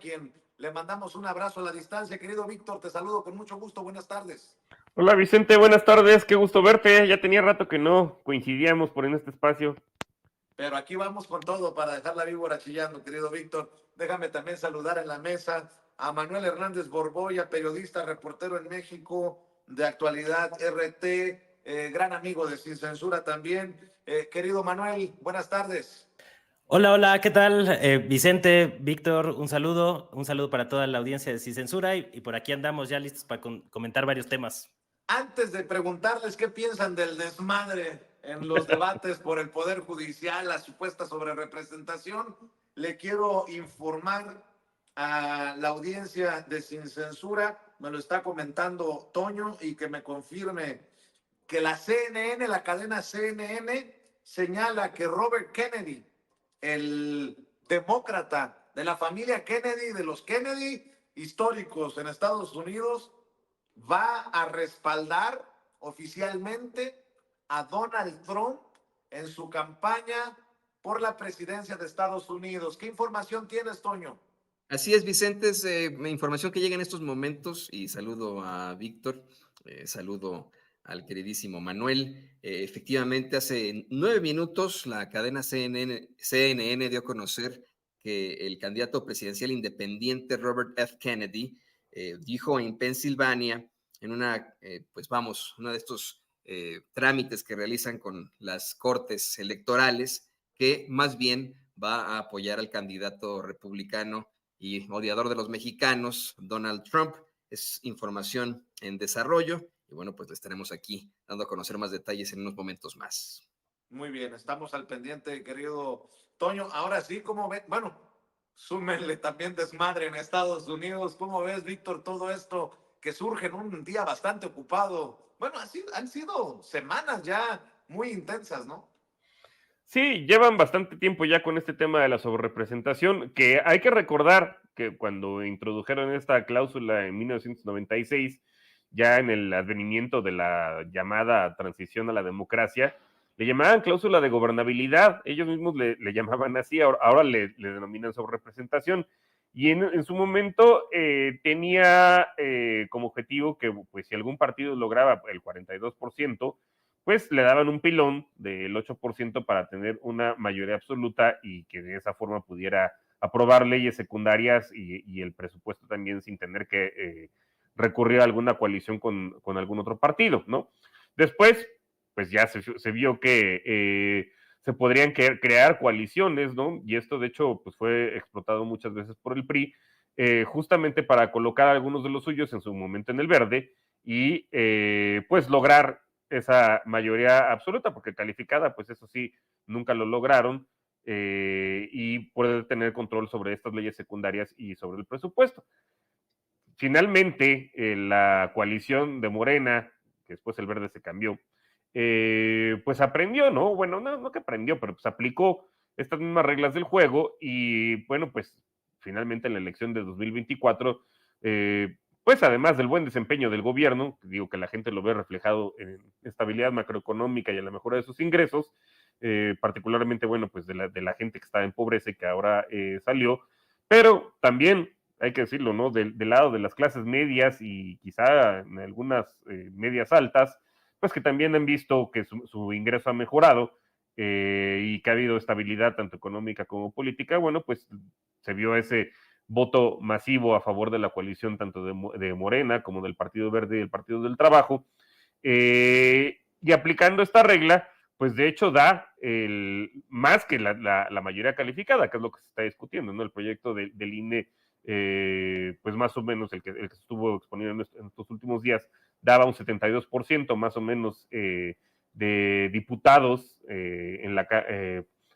quien le mandamos un abrazo a la distancia. Querido Víctor, te saludo con mucho gusto. Buenas tardes. Hola Vicente, buenas tardes, qué gusto verte. Ya tenía rato que no coincidíamos por en este espacio. Pero aquí vamos con todo para dejar la víbora chillando, querido Víctor. Déjame también saludar en la mesa a Manuel Hernández Borboya, periodista, reportero en México, de Actualidad RT, gran amigo de Sin Censura también. Querido Manuel, buenas tardes. Hola, hola, ¿qué tal? Vicente, Víctor, un saludo para toda la audiencia de Sin Censura y por aquí andamos ya listos para comentar varios temas. Antes de preguntarles qué piensan del desmadre en los debates por el Poder Judicial, la supuesta sobrerepresentación, le quiero informar a la audiencia de Sin Censura, me lo está comentando Toño, y que me confirme que la CNN, la cadena CNN, señala que Robert Kennedy, el demócrata de la familia Kennedy, de los Kennedy históricos en Estados Unidos, va a respaldar oficialmente a Donald Trump en su campaña por la presidencia de Estados Unidos. ¿Qué información tienes, Toño? Así es, Vicente, es información que llega en estos momentos y saludo a Víctor, saludo al queridísimo Manuel. Efectivamente, hace 9 minutos la cadena CNN dio a conocer que el candidato presidencial independiente Robert F. Kennedy dijo en Pensilvania, en una uno de estos trámites que realizan con las cortes electorales, que más bien va a apoyar al candidato republicano y odiador de los mexicanos, Donald Trump. Es información en desarrollo y bueno, pues le estaremos aquí dando a conocer más detalles en unos momentos más. Muy bien, estamos al pendiente, querido Toño. Ahora sí, ¿cómo ven? Bueno, súmenle también desmadre en Estados Unidos. ¿Cómo ves, Víctor, todo esto que surge en un día bastante ocupado? Bueno, han sido semanas ya muy intensas, ¿no? Sí, llevan bastante tiempo ya con este tema de la sobrerepresentación, que hay que recordar que cuando introdujeron esta cláusula en 1996, ya en el advenimiento de la llamada transición a la democracia, le llamaban cláusula de gobernabilidad, ellos mismos le llamaban así, ahora le denominan sobrerepresentación, y en su momento tenía como objetivo que pues, si algún partido lograba el 42%, pues le daban un pilón del 8% para tener una mayoría absoluta y que de esa forma pudiera aprobar leyes secundarias y el presupuesto también sin tener que recurrir a alguna coalición con algún otro partido, ¿no? Después, pues ya se vio que se podrían crear coaliciones, ¿no? Y esto, de hecho, pues fue explotado muchas veces por el PRI, justamente para colocar a algunos de los suyos en su momento en el verde y pues lograr esa mayoría absoluta, porque calificada, pues eso sí, nunca lo lograron, y poder tener control sobre estas leyes secundarias y sobre el presupuesto. Finalmente, la coalición de Morena, que después el verde se cambió, pues aprendió, ¿no? Bueno, no que aprendió, pero pues aplicó estas mismas reglas del juego y bueno, pues finalmente en la elección de 2024, pues además del buen desempeño del gobierno, digo que la gente lo ve reflejado en estabilidad macroeconómica y en la mejora de sus ingresos, particularmente, bueno, pues de la gente que estaba en pobreza y que ahora salió, pero también hay que decirlo, ¿no? Del lado de las clases medias y quizá en algunas medias altas, pues que también han visto que su ingreso ha mejorado y que ha habido estabilidad tanto económica como política, bueno, pues se vio ese voto masivo a favor de la coalición tanto de Morena como del Partido Verde y del Partido del Trabajo. Y aplicando esta regla, pues de hecho da más que la mayoría calificada, que es lo que se está discutiendo, ¿no? El proyecto del INE, pues más o menos el que estuvo exponiendo en estos últimos días, daba un 72% más o menos de diputados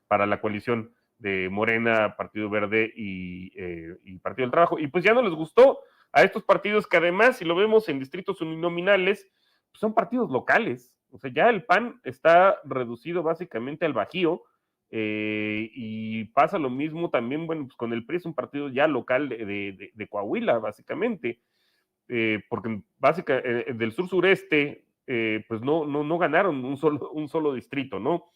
para la coalición de Morena, Partido Verde y Partido del Trabajo. Y pues ya no les gustó a estos partidos que además, si lo vemos en distritos uninominales, pues son partidos locales. O sea, ya el PAN está reducido básicamente al bajío, y pasa lo mismo también, bueno, pues con el PRI es un partido ya local de Coahuila, básicamente, porque del sur-sureste, pues no ganaron un solo distrito, ¿no?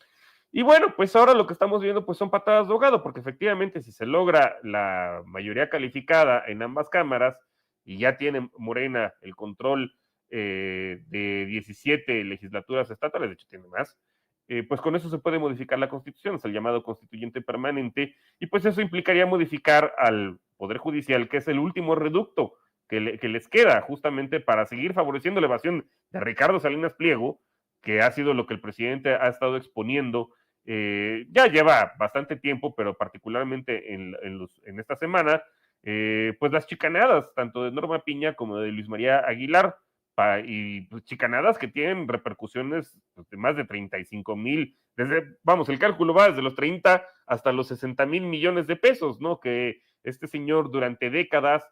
Y bueno, pues ahora lo que estamos viendo pues son patadas de ahogado, porque efectivamente si se logra la mayoría calificada en ambas cámaras y ya tiene Morena el control de 17 legislaturas estatales, de hecho tiene más, pues con eso se puede modificar la Constitución, es el llamado constituyente permanente, y pues eso implicaría modificar al Poder Judicial, que es el último reducto que les queda justamente para seguir favoreciendo la evasión de Ricardo Salinas Pliego, que ha sido lo que el presidente ha estado exponiendo ya lleva bastante tiempo, pero particularmente en esta semana, pues las chicanadas, tanto de Norma Piña como de Luis María Aguilar, y pues, chicanadas que tienen repercusiones pues, de más de 35,000, vamos, el cálculo va desde los 30 hasta los 60,000 millones de pesos, ¿no? Que este señor durante décadas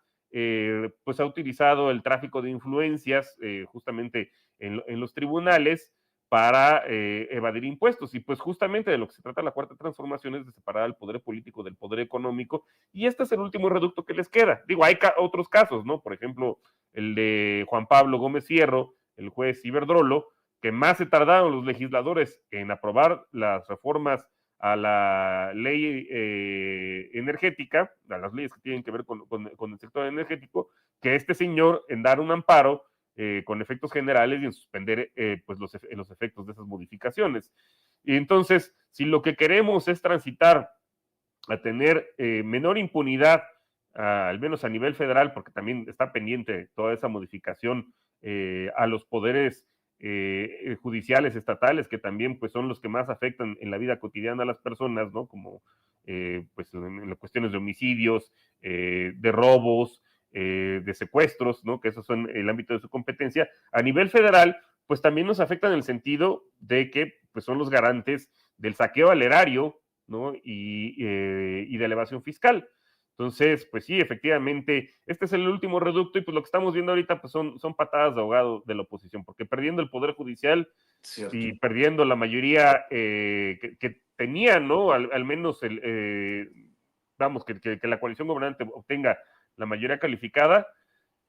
pues ha utilizado el tráfico de influencias justamente en los tribunales para evadir impuestos. Y pues justamente de lo que se trata la cuarta transformación es de separar al poder político del poder económico, y este es el último reducto que les queda. Digo, hay otros casos, ¿no? Por ejemplo, el de Juan Pablo Gómez Fierro, el juez Iberdrolo, que más se tardaron los legisladores en aprobar las reformas a la ley energética, a las leyes que tienen que ver con el sector energético, que este señor en dar un amparo con efectos generales y en suspender pues los efectos de esas modificaciones. Y entonces, si lo que queremos es transitar a tener menor impunidad, al menos a nivel federal, porque también está pendiente toda esa modificación a los poderes judiciales estatales, que también pues son los que más afectan en la vida cotidiana a las personas, ¿no? Como pues en las cuestiones de homicidios, de robos, de secuestros, ¿no? Que esos son el ámbito de su competencia. A nivel federal, pues también nos afecta en el sentido de que pues son los garantes del saqueo al erario, ¿no? Y de elevación fiscal. Entonces, pues sí, efectivamente, este es el último reducto, y pues lo que estamos viendo ahorita pues son patadas de ahogado de la oposición, porque perdiendo el Poder Judicial Cierto. y perdiendo la mayoría que tenía, ¿no? Al menos, vamos, que la coalición gobernante obtenga la mayoría calificada,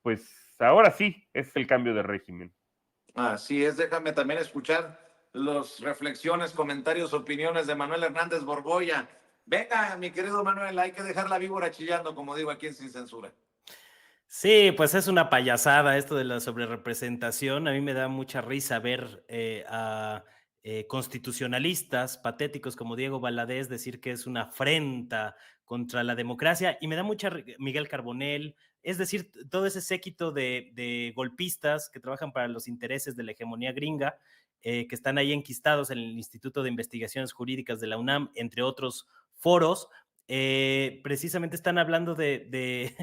pues ahora sí es el cambio de régimen. Así es, déjame también escuchar las reflexiones, comentarios, opiniones de Manuel Hernández Borgoya. Venga, mi querido Manuel, hay que dejar la víbora chillando, como digo aquí en Sin Censura. Sí, pues es una payasada esto de la sobrerepresentación. A mí me da mucha risa ver a constitucionalistas patéticos como Diego Valadez decir que es una afrenta contra la democracia, y me da Miguel Carbonell, es decir, todo ese séquito de golpistas que trabajan para los intereses de la hegemonía gringa, que están ahí enquistados en el Instituto de Investigaciones Jurídicas de la UNAM, entre otros foros. Precisamente están hablando de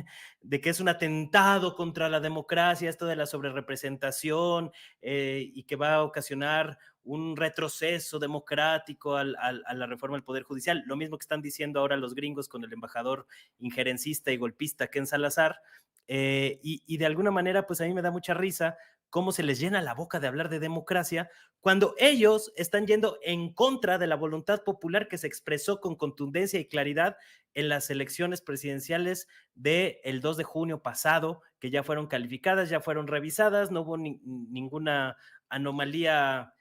que es un atentado contra la democracia, esto de la sobrerepresentación, y que va a ocasionar un retroceso democrático a la reforma del Poder Judicial. Lo mismo que están diciendo ahora los gringos con el embajador injerencista y golpista Ken Salazar. Y de alguna manera, pues a mí me da mucha risa cómo se les llena la boca de hablar de democracia cuando ellos están yendo en contra de la voluntad popular que se expresó con contundencia y claridad en las elecciones presidenciales del 2 de junio pasado, que ya fueron calificadas, ya fueron revisadas, no hubo ninguna anomalía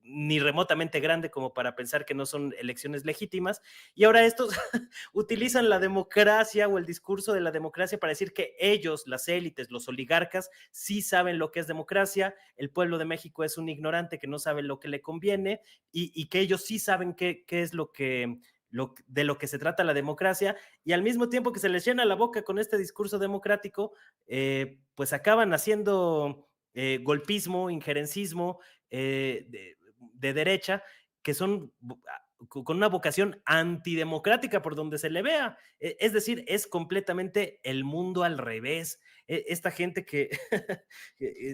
ni remotamente grande como para pensar que no son elecciones legítimas, y ahora estos utilizan la democracia o el discurso de la democracia para decir que ellos, las élites, los oligarcas, sí saben lo que es democracia, el pueblo de México es un ignorante que no sabe lo que le conviene, y que ellos sí saben qué es de lo que se trata la democracia, y al mismo tiempo que se les llena la boca con este discurso democrático, pues acaban haciendo golpismo, injerencismo, de derecha, que son con una vocación antidemocrática por donde se le vea. Es decir, es completamente el mundo al revés. Esta gente que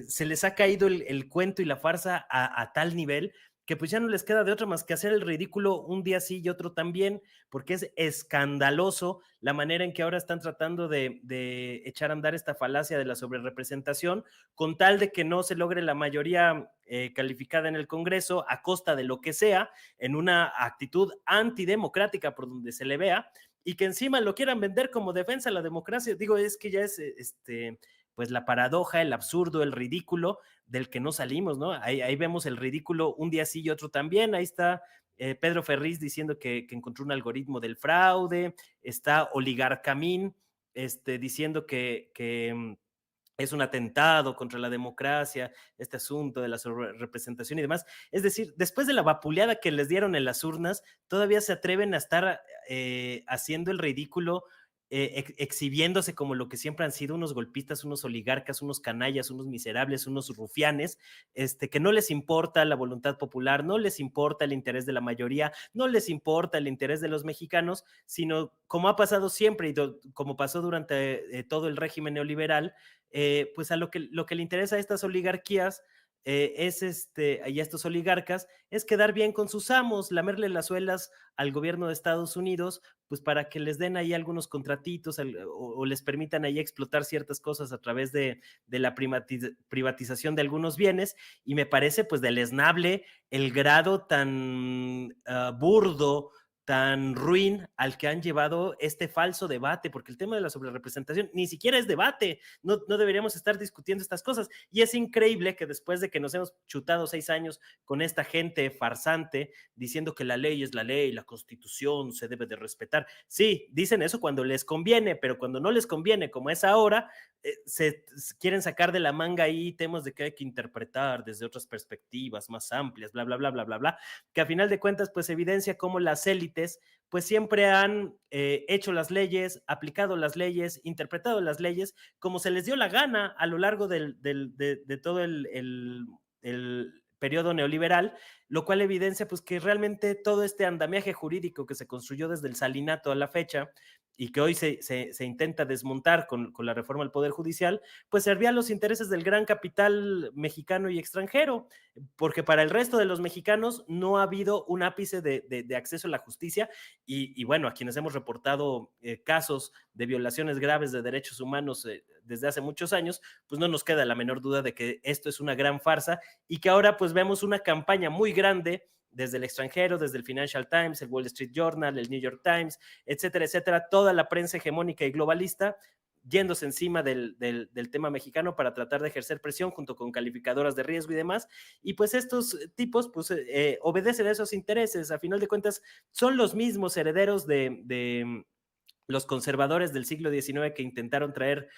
se les ha caído el cuento y la farsa a tal nivel que pues ya no les queda de otra más que hacer el ridículo un día sí y otro también, porque es escandaloso la manera en que ahora están tratando de echar a andar esta falacia de la sobrerepresentación, con tal de que no se logre la mayoría calificada en el Congreso a costa de lo que sea, en una actitud antidemocrática por donde se le vea, y que encima lo quieran vender como defensa a la democracia. Digo, es que ya es pues la paradoja, el absurdo, el ridículo del que no salimos, ¿no? Ahí vemos el ridículo un día sí y otro también. Ahí está Pedro Ferriz diciendo que encontró un algoritmo del fraude, está Oligarcamín diciendo que es un atentado contra la democracia, este asunto de la representación y demás. Es decir, después de la vapuleada que les dieron en las urnas, todavía se atreven a estar haciendo el ridículo, exhibiéndose como lo que siempre han sido unos golpistas, unos oligarcas, unos canallas, unos miserables, unos rufianes, que no les importa la voluntad popular, no les importa el interés de la mayoría, no les importa el interés de los mexicanos, sino como ha pasado siempre y como pasó durante todo el régimen neoliberal, pues a lo que le interesa a estas oligarquías y a estos oligarcas es quedar bien con sus amos, lamerle las suelas al gobierno de Estados Unidos, pues para que les den ahí algunos contratitos o les permitan ahí explotar ciertas cosas a través de la privatización de algunos bienes, y me parece pues deleznable el grado tan burdo, tan ruin al que han llevado este falso debate, porque el tema de la sobrerepresentación ni siquiera es debate, no deberíamos estar discutiendo estas cosas, y es increíble que después de que nos hemos chutado 6 años con esta gente farsante diciendo que la ley es la ley, la Constitución se debe de respetar, sí, dicen eso cuando les conviene, pero cuando no les conviene, como es ahora, se quieren sacar de la manga ahí temas de que hay que interpretar desde otras perspectivas más amplias, bla, bla, bla, bla, bla, bla, que a final de cuentas pues evidencia cómo las élites pues siempre han hecho las leyes, aplicado las leyes, interpretado las leyes como se les dio la gana a lo largo de todo el periodo neoliberal, lo cual evidencia pues que realmente todo este andamiaje jurídico que se construyó desde el salinato a la fecha y que hoy se intenta desmontar con la reforma al Poder Judicial, pues servía a los intereses del gran capital mexicano y extranjero, porque para el resto de los mexicanos no ha habido un ápice de acceso a la justicia y bueno, a quienes hemos reportado casos de violaciones graves de derechos humanos desde hace muchos años, pues no nos queda la menor duda de que esto es una gran farsa y que ahora pues vemos una campaña muy grande desde el extranjero, desde el Financial Times, el Wall Street Journal, el New York Times, etcétera, etcétera, toda la prensa hegemónica y globalista yéndose encima del tema mexicano para tratar de ejercer presión junto con calificadoras de riesgo y demás, y pues estos tipos pues obedecen a esos intereses, a final de cuentas son los mismos herederos de los conservadores del siglo XIX que intentaron traer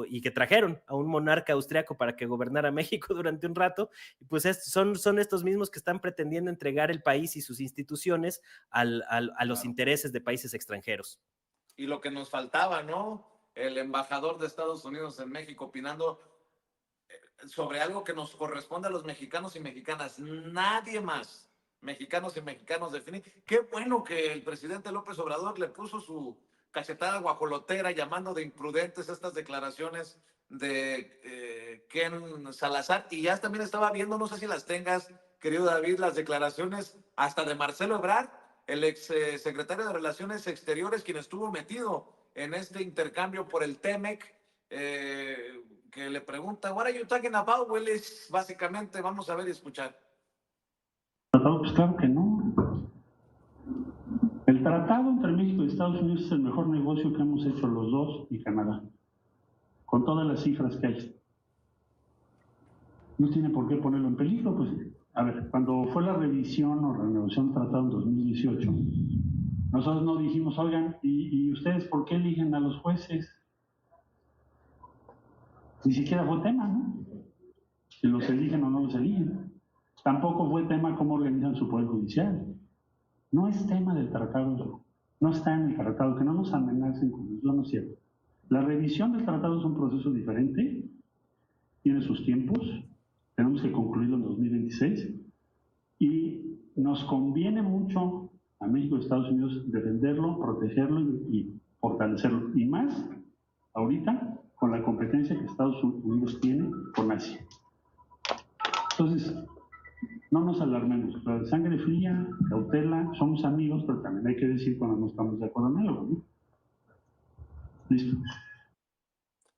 y que trajeron a un monarca austriaco para que gobernara México durante un rato, y pues son estos mismos que están pretendiendo entregar el país y sus instituciones a los intereses de países extranjeros. Y lo que nos faltaba, ¿no? El embajador de Estados Unidos en México opinando sobre algo que nos corresponde a los mexicanos y mexicanas. Nadie más, mexicanos y mexicanos definen. Qué bueno que el presidente López Obrador le puso su cachetada guajolotera llamando de imprudentes estas declaraciones de Ken Salazar. Y ya también estaba viendo, no sé si las tengas, querido David, las declaraciones hasta de Marcelo Ebrard, el ex secretario de Relaciones Exteriores, quien estuvo metido en este intercambio por el TEMEC, que le pregunta, what are you talking about, Willis? Básicamente, vamos a ver y escuchar. Pues claro que no. El tratado entre México y Estados Unidos es el mejor negocio que hemos hecho los dos y Canadá, con todas las cifras que hay. No tiene por qué ponerlo en peligro, pues. A ver, cuando fue la revisión o renegociación del tratado en 2018, nosotros no dijimos, oigan, ¿y ustedes por qué eligen a los jueces? Ni siquiera fue tema, ¿no? Si los eligen o no los eligen. Tampoco fue tema cómo organizan su poder judicial. No es tema del tratado, no está en el tratado, que no nos amenacen con eso, no es cierto. La revisión del tratado es un proceso diferente, tiene sus tiempos, tenemos que concluirlo en 2026 y nos conviene mucho a México y Estados Unidos defenderlo, protegerlo y fortalecerlo. Y más ahorita con la competencia que Estados Unidos tiene con Asia. Entonces, no nos alarmemos, pero sangre fría, cautela, somos amigos, pero también hay que decir cuando no estamos de acuerdo en algo, ¿no? Listo.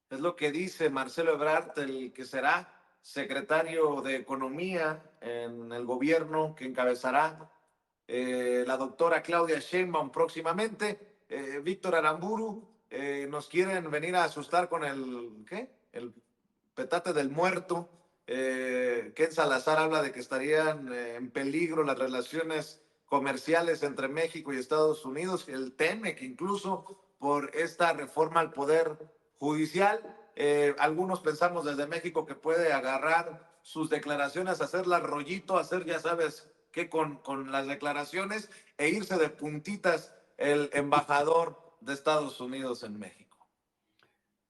Es lo que dice Marcelo Ebrard, el que será secretario de Economía en el gobierno que encabezará la doctora Claudia Sheinbaum próximamente. Víctor Aramburu, nos quieren venir a asustar con el, ¿qué? El petate del muerto. Ken Salazar habla de que estarían en peligro las relaciones comerciales entre México y Estados Unidos, el TEMEC incluso, por esta reforma al Poder Judicial. Algunos pensamos desde México que puede agarrar sus declaraciones, hacerlas rollito, hacer ya sabes qué con las declaraciones e irse de puntitas el embajador de Estados Unidos en México.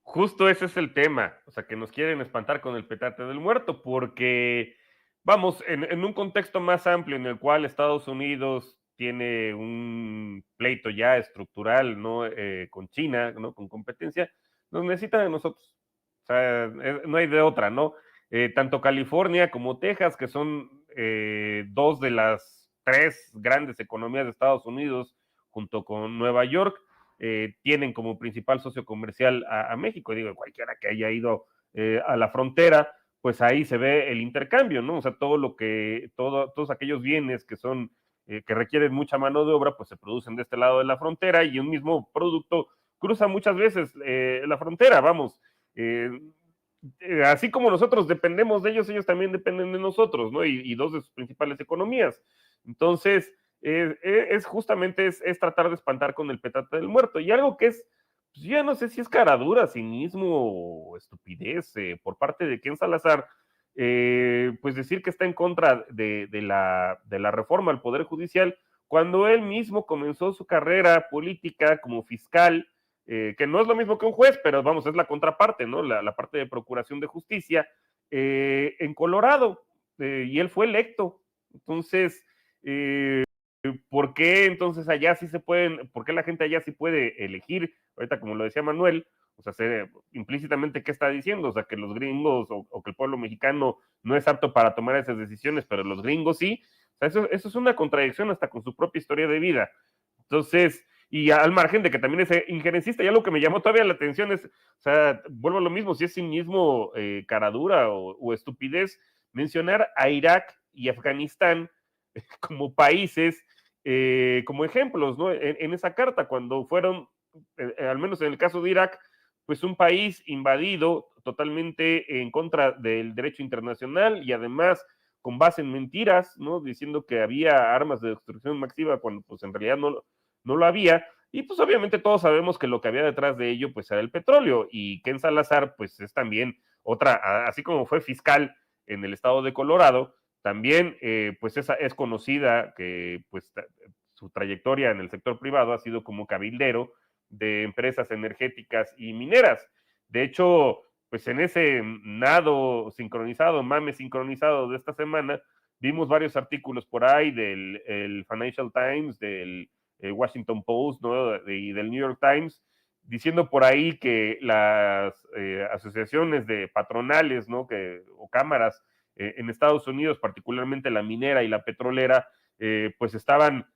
Justo ese es el tema, o sea, que nos quieren espantar con el petate del muerto, porque, vamos, en un contexto más amplio en el cual Estados Unidos tiene un pleito ya estructural, ¿no? Con China, ¿no? Con competencia, nos necesita de nosotros. O sea, no hay de otra, ¿no? Tanto California como Texas, que son dos de las tres grandes economías de Estados Unidos, junto con Nueva York, tienen como principal socio comercial a México. Digo, cualquiera que haya ido a la frontera, pues ahí se ve el intercambio, ¿no? O sea, todos aquellos bienes que son, que requieren mucha mano de obra, pues se producen de este lado de la frontera y un mismo producto cruza muchas veces la frontera, vamos. Así como nosotros dependemos de ellos, ellos también dependen de nosotros, ¿no? Y dos de sus principales economías. Entonces, justamente es tratar de espantar con el petate del muerto. Y algo que es, pues ya no sé si es caradura, cinismo o estupidez por parte de Ken Salazar, pues decir que está en contra de la reforma al Poder Judicial, cuando él mismo comenzó su carrera política como fiscal, que no es lo mismo que un juez, pero vamos, es la contraparte, ¿no? La parte de procuración de justicia, en Colorado, y él fue electo. Entonces, ¿por qué entonces allá sí se pueden, por qué la gente allá sí puede elegir? Ahorita, como lo decía Manuel, o sea, implícitamente, ¿qué está diciendo? O sea, que los gringos o que el pueblo mexicano no es apto para tomar esas decisiones, pero los gringos sí. O sea, eso es una contradicción hasta con su propia historia de vida. Entonces, y al margen de que también es injerencista, y algo que me llamó todavía la atención es, o sea, vuelvo a lo mismo, si es cinismo, caradura o estupidez, mencionar a Irak y Afganistán como países, como ejemplos, ¿no? En esa carta, cuando fueron, al menos en el caso de Irak, pues un país invadido totalmente en contra del derecho internacional y además con base en mentiras, ¿no? Diciendo que había armas de destrucción masiva cuando pues en realidad no lo había. Y pues obviamente todos sabemos que lo que había detrás de ello pues era el petróleo, y Ken Salazar pues es también otra, así como fue fiscal en el estado de Colorado, también pues es conocida que pues su trayectoria en el sector privado ha sido como cabildero de empresas energéticas y mineras. De hecho, pues en ese mame sincronizado de esta semana, vimos varios artículos por ahí del Financial Times, del Washington Post, ¿no? Y del New York Times, diciendo por ahí que las asociaciones de patronales, ¿no? O cámaras en Estados Unidos, particularmente la minera y la petrolera, pues estaban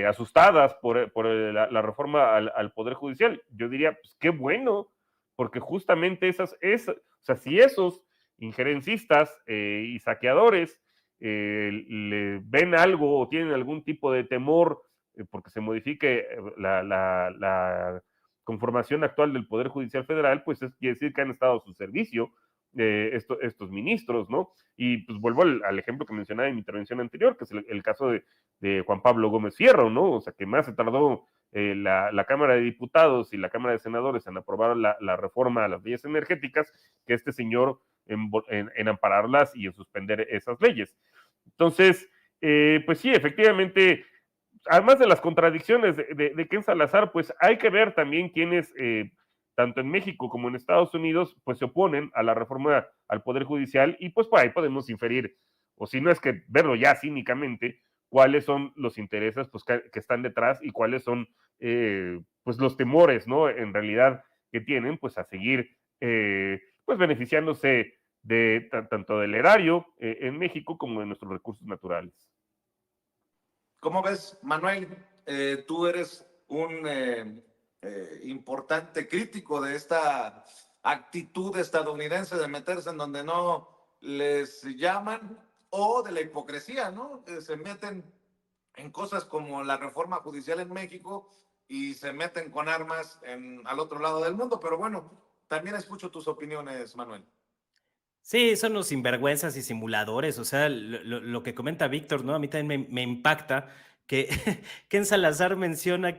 asustadas por la reforma al Poder Judicial. Yo diría, pues qué bueno, porque justamente o sea, si esos injerencistas y saqueadores le ven algo o tienen algún tipo de temor porque se modifique la conformación actual del Poder Judicial Federal, pues quiere decir que han estado a su servicio estos ministros, ¿no? Y pues vuelvo al ejemplo que mencionaba en mi intervención anterior, que es el caso de Juan Pablo Gómez Fierro, ¿no? O sea, que más se tardó la Cámara de Diputados y la Cámara de Senadores en aprobar la reforma a las leyes energéticas que este señor en ampararlas y en suspender esas leyes. Entonces, pues sí, efectivamente, además de las contradicciones de Ken Salazar, pues hay que ver también quiénes, tanto en México como en Estados Unidos, pues se oponen a la reforma al Poder Judicial, y pues por ahí podemos inferir, o si no es que verlo ya cínicamente, cuáles son los intereses pues, que están detrás y cuáles son pues los temores, ¿no? En realidad que tienen pues a seguir pues beneficiándose de tanto del erario en México como de nuestros recursos naturales. ¿Cómo ves, Manuel? Tú eres un importante crítico de esta actitud estadounidense de meterse en donde no les llaman, o de la hipocresía, ¿no? Se meten en cosas como la reforma judicial en México y se meten con armas al otro lado del mundo. Pero bueno, también escucho tus opiniones, Manuel. Sí, son los sinvergüenzas y simuladores, o sea, lo que comenta Víctor, ¿no? A mí también me impacta que Ken Salazar menciona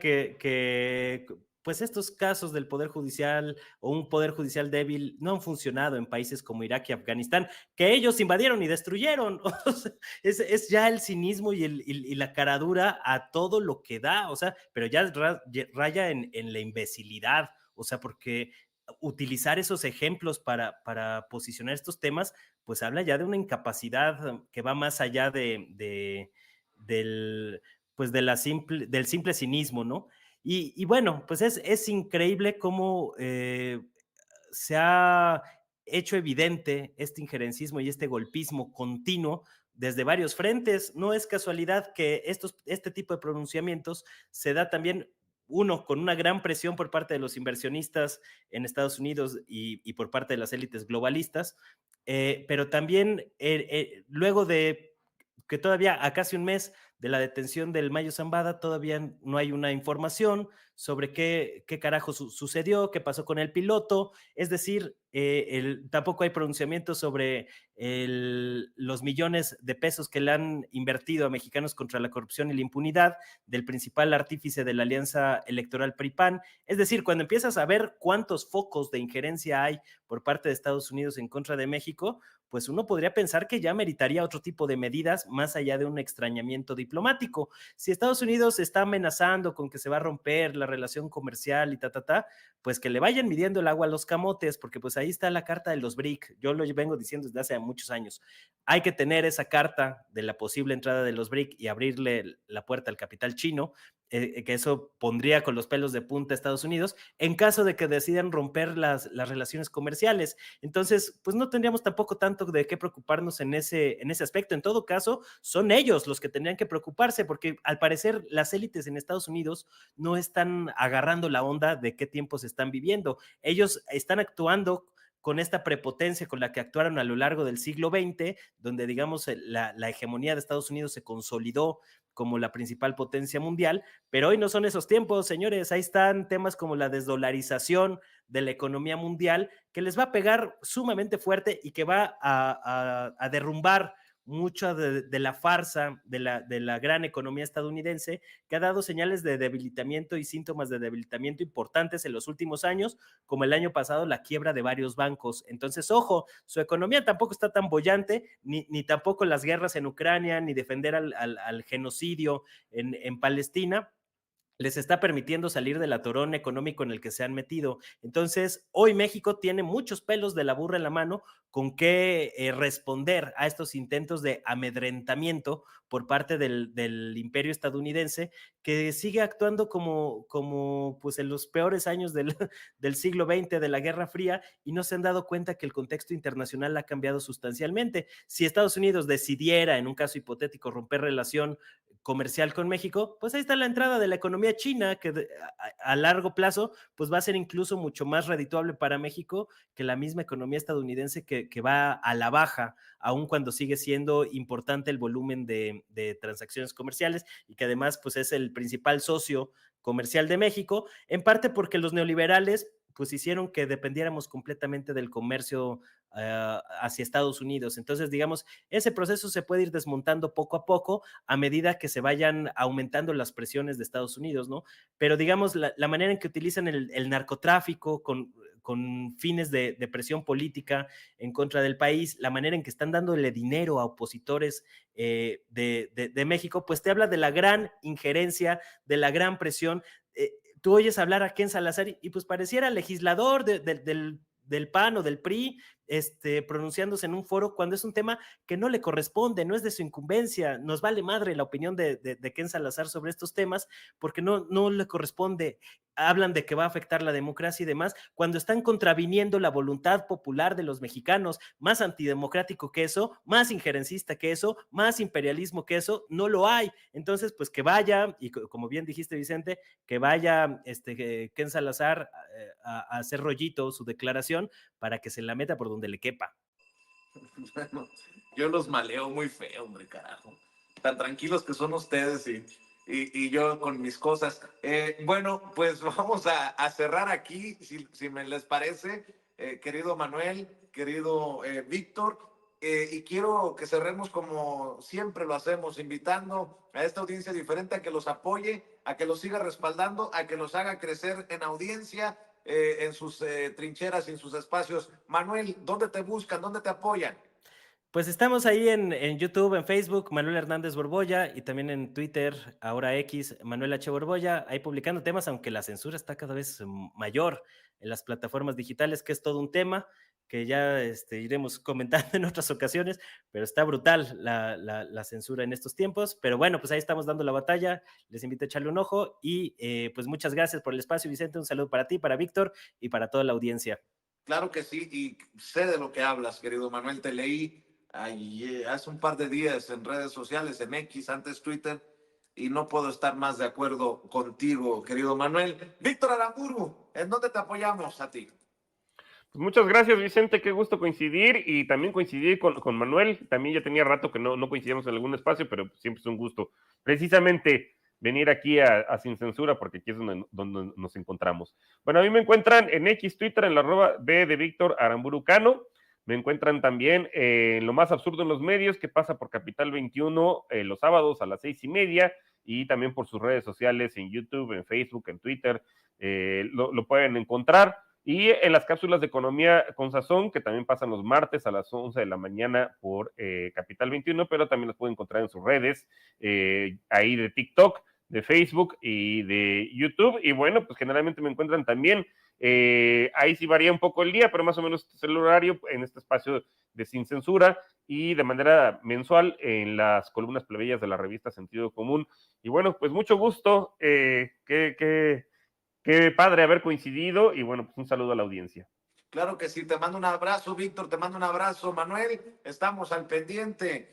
pues estos casos del Poder Judicial o un Poder Judicial débil no han funcionado en países como Irak y Afganistán, que ellos invadieron y destruyeron. O sea, es ya el cinismo y la caradura a todo lo que da, o sea, pero ya raya en la imbecilidad, o sea, porque utilizar esos ejemplos para posicionar estos temas, pues habla ya de una incapacidad que va más allá del, pues del simple cinismo, ¿no? Y bueno, pues es increíble cómo se ha hecho evidente este injerencismo y este golpismo continuo desde varios frentes. No es casualidad que este tipo de pronunciamientos se da también uno, con una gran presión por parte de los inversionistas en Estados Unidos y por parte de las élites globalistas, pero también luego de que todavía a casi un mes de la detención del Mayo Zambada, todavía no hay una información sobre qué carajo sucedió, qué pasó con el piloto, es decir, tampoco hay pronunciamiento sobre los millones de pesos que le han invertido a Mexicanos contra la corrupción y la impunidad del principal artífice de la alianza electoral PRI-PAN. Es decir, cuando empiezas a ver cuántos focos de injerencia hay por parte de Estados Unidos en contra de México, pues uno podría pensar que ya meritaría otro tipo de medidas más allá de un extrañamiento diplomático. Si Estados Unidos está amenazando con que se va a romper la relación comercial y pues que le vayan midiendo el agua a los camotes, porque pues ahí está la carta de los BRIC. Yo lo vengo diciendo desde hace muchos años. Hay que tener esa carta de la posible entrada de los BRIC y abrirle la puerta al capital chino, que eso pondría con los pelos de punta a Estados Unidos en caso de que decidan romper las relaciones comerciales. Entonces, pues no tendríamos tampoco tanto de qué preocuparnos en ese aspecto. En todo caso, son ellos los que tendrían que preocuparse, porque al parecer las élites en Estados Unidos no están agarrando la onda de qué tiempos están viviendo. Ellos están actuando con esta prepotencia con la que actuaron a lo largo del siglo XX, donde, digamos, la hegemonía de Estados Unidos se consolidó como la principal potencia mundial, pero hoy no son esos tiempos, señores. Ahí están temas como la desdolarización de la economía mundial, que les va a pegar sumamente fuerte y que va a derrumbar mucha de la farsa de la gran economía estadounidense, que ha dado señales de debilitamiento y síntomas de debilitamiento importantes en los últimos años, como el año pasado la quiebra de varios bancos. Entonces, ojo, su economía tampoco está tan bollante, ni tampoco las guerras en Ucrania, ni defender al genocidio en Palestina les está permitiendo salir del atorón económico en el que se han metido. Entonces, hoy México tiene muchos pelos de la burra en la mano con qué responder a estos intentos de amedrentamiento por parte del imperio estadounidense, que sigue actuando como pues en los peores años del siglo XX, de la Guerra Fría, y no se han dado cuenta que el contexto internacional ha cambiado sustancialmente. Si Estados Unidos decidiera, en un caso hipotético, romper relación comercial con México, pues ahí está la entrada de la economía china, que a largo plazo pues va a ser incluso mucho más redituable para México que la misma economía estadounidense que va a la baja, aun cuando sigue siendo importante el volumen de transacciones comerciales y que además pues es el principal socio comercial de México, en parte porque los neoliberales pues hicieron que dependiéramos completamente del comercio hacia Estados Unidos. Entonces, digamos, ese proceso se puede ir desmontando poco a poco a medida que se vayan aumentando las presiones de Estados Unidos, ¿no? Pero, digamos, la manera en que utilizan el narcotráfico con fines de presión política en contra del país, la manera en que están dándole dinero a opositores de México, pues te habla de la gran injerencia, de la gran presión. Tú oyes hablar a Ken Salazar y pues pareciera legislador del PAN o del PRI, pronunciándose en un foro cuando es un tema que no le corresponde, no es de su incumbencia. Nos vale madre la opinión de Ken Salazar sobre estos temas porque no le corresponde. Hablan de que va a afectar la democracia y demás, cuando están contraviniendo la voluntad popular de los mexicanos. Más antidemocrático que eso, más injerencista que eso, más imperialismo que eso, no lo hay. Entonces, pues que vaya, y como bien dijiste, Vicente, que vaya Ken Salazar a hacer rollito su declaración para que se la meta por donde le quepa. Bueno, yo los maleo muy feo, hombre, carajo. Tan tranquilos que son ustedes y y yo con mis cosas. Bueno, pues vamos a cerrar aquí, si me les parece, querido Manuel, querido Víctor, y quiero que cerremos como siempre lo hacemos, invitando a esta audiencia diferente a que los apoye, a que los siga respaldando, a que los haga crecer en audiencia, en sus trincheras y en sus espacios. Manuel, ¿dónde te buscan? ¿Dónde te apoyan? Pues estamos ahí en YouTube, en Facebook, Manuel Hernández Borbolla, y también en Twitter, ahora X, Manuel H. Borbolla, ahí publicando temas, aunque la censura está cada vez mayor en las plataformas digitales, que es todo un tema que ya iremos comentando en otras ocasiones, pero está brutal la censura en estos tiempos. Pero bueno, pues ahí estamos dando la batalla, les invito a echarle un ojo y pues muchas gracias por el espacio, Vicente, un saludo para ti, para Víctor y para toda la audiencia. Claro que sí, y sé de lo que hablas, querido Manuel. Te leí hace un par de días en redes sociales, en X, antes Twitter, y no puedo estar más de acuerdo contigo, querido Manuel. Víctor Aramburu, ¿en dónde te apoyamos a ti? Pues muchas gracias, Vicente, qué gusto coincidir y también coincidir con Manuel. También ya tenía rato que no coincidíamos en algún espacio, pero siempre es un gusto. Precisamente venir aquí a Sin Censura, porque aquí es donde nos encontramos. Bueno, a mí me encuentran en X, Twitter, en la @B de Víctor Aramburu Cano. Me encuentran también en Lo Más Absurdo en los Medios, que pasa por Capital 21 los sábados a las 6:30, y también por sus redes sociales en YouTube, en Facebook, en Twitter. Lo pueden encontrar. Y en las cápsulas de Economía con Sazón, que también pasan los martes a las 11 de la mañana por Capital 21, pero también los pueden encontrar en sus redes, ahí de TikTok, de Facebook y de YouTube. Y bueno, pues generalmente me encuentran también, ahí sí varía un poco el día, pero más o menos este es el horario en este espacio de Sin Censura, y de manera mensual en las columnas plebeyas de la revista Sentido Común. Y bueno, pues mucho gusto, qué padre haber coincidido, y bueno, pues un saludo a la audiencia. Claro que sí, te mando un abrazo, Víctor, te mando un abrazo, Manuel. Estamos al pendiente.